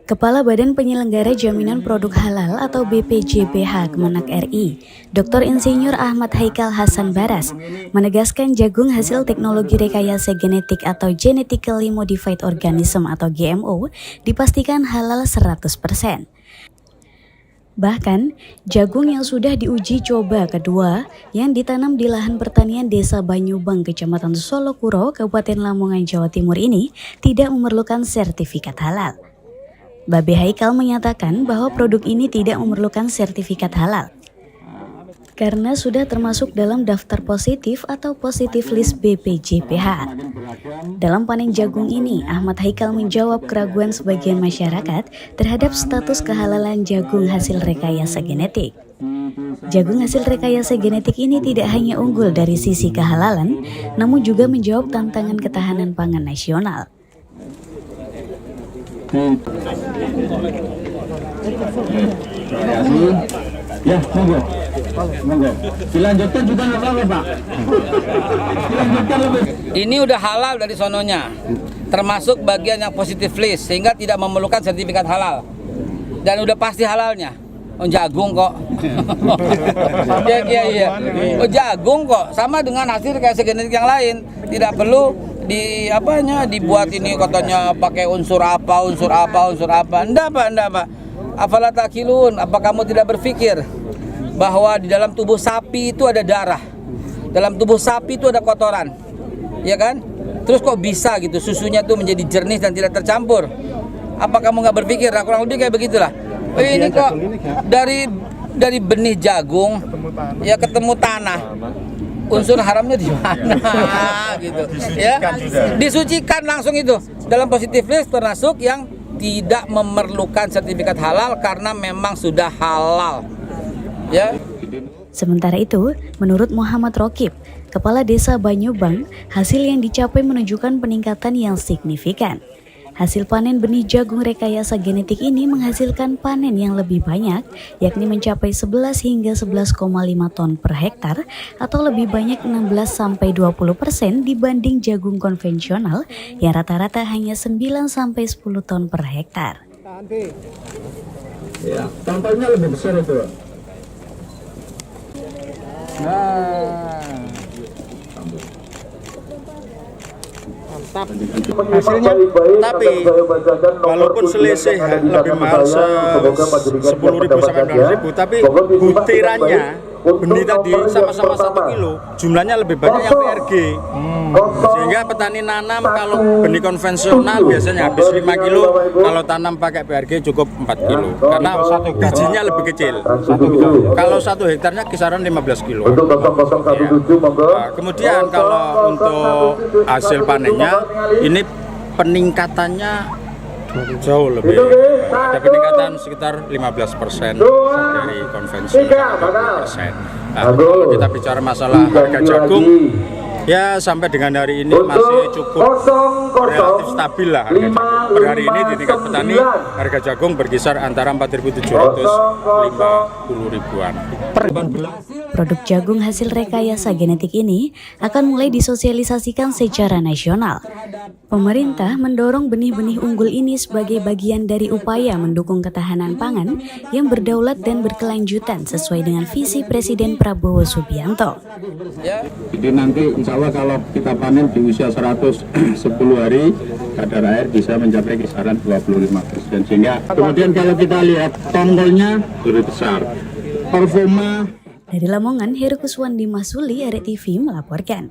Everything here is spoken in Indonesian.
Kepala Badan Penyelenggara Jaminan Produk Halal atau BPJPH Kemenak RI, Dr. Insinyur Ahmad Haikal Hasan Baras, menegaskan jagung hasil teknologi rekayasa genetik atau Genetically Modified Organism atau GMO dipastikan halal 100%. Bahkan, jagung yang sudah diuji coba kedua yang ditanam di lahan pertanian Desa Banyubang, Kecamatan Solokuro, Kabupaten Lamongan, Jawa Timur ini tidak memerlukan sertifikat halal. Babe Haikal menyatakan bahwa produk ini tidak memerlukan sertifikat halal karena sudah termasuk dalam daftar positif atau positif list BPJPH. Dalam panen jagung ini, Ahmad Haikal menjawab keraguan sebagian masyarakat terhadap status kehalalan jagung hasil rekayasa genetik. Jagung hasil rekayasa genetik ini tidak hanya unggul dari sisi kehalalan, namun juga menjawab tantangan ketahanan pangan nasional. Ya, monggo. Dilanjutkan juga nggak apa-apa, Pak. Dilanjutkan lebih. Ini udah halal dari sononya, termasuk bagian yang positif list, sehingga tidak memerlukan sertifikat halal. Dan udah pasti halalnya. Oh, jagung kok. Iya. Oh, jagung kok, sama dengan hasil rekayasa genetik yang lain. Tidak perlu dibuat ini katanya pakai unsur apa. Enggak Pak. Afala takilun, apa kamu tidak berpikir bahwa di dalam tubuh sapi itu ada darah, dalam tubuh sapi itu ada kotoran, ya kan? Terus kok bisa gitu susunya tuh menjadi jernih dan tidak tercampur? Apa kamu nggak berpikir? Nah, kurang lebih kayak begitulah. Oh, ini kok dari benih jagung ya ketemu tanah, unsur haramnya di mana gitu ya? Disucikan langsung itu dalam positif list, termasuk yang tidak memerlukan sertifikat halal karena memang sudah halal. Ya. Sementara itu, menurut Muhammad Rokib, Kepala Desa Banyubang, hasil yang dicapai menunjukkan peningkatan yang signifikan. Hasil panen benih jagung rekayasa genetik ini menghasilkan panen yang lebih banyak, yakni mencapai 11 hingga 11,5 ton per hektar atau lebih banyak 16-20% dibanding jagung konvensional yang rata-rata hanya 9-10 ton per hektar. Ya, tampaknya lebih besar itu. Hasilnya, tapi walaupun selisih lebih mahal 10.000 sampai 12.000, tapi butirannya benih tadi sama-sama 1 kilo, jumlahnya lebih banyak yang PRG. Sehingga petani nanam kalau benih konvensional biasanya habis 5 kilo, kalau tanam pakai PRG cukup 4 kilo karena gajinya lebih kecil. Kalau 1 hektarnya kisaran 15 kilo. Nah, kemudian kalau untuk hasil panennya ini peningkatannya jauh lebih, ada peningkatan sekitar 15% dari konvensional 20%. Nah, kalau kita bicara masalah harga jagung, ya sampai dengan hari ini masih cukup relatif stabil lah harga jagung. Per hari ini di tingkat petani harga jagung berkisar antara 4.750 ribuan. Produk jagung hasil rekayasa genetik ini akan mulai disosialisasikan secara nasional. Pemerintah mendorong benih-benih unggul ini sebagai bagian dari upaya mendukung ketahanan pangan yang berdaulat dan berkelanjutan sesuai dengan visi Presiden Prabowo Subianto. Jadi nanti insya Allah kalau kita panen di usia 110 hari, kadar air bisa mencapai kisaran 25%. Sehingga kemudian kalau kita lihat tongkolnya lebih besar. Performa. Dari Lamongan, Heru Kuswandi Masuli, RTV melaporkan.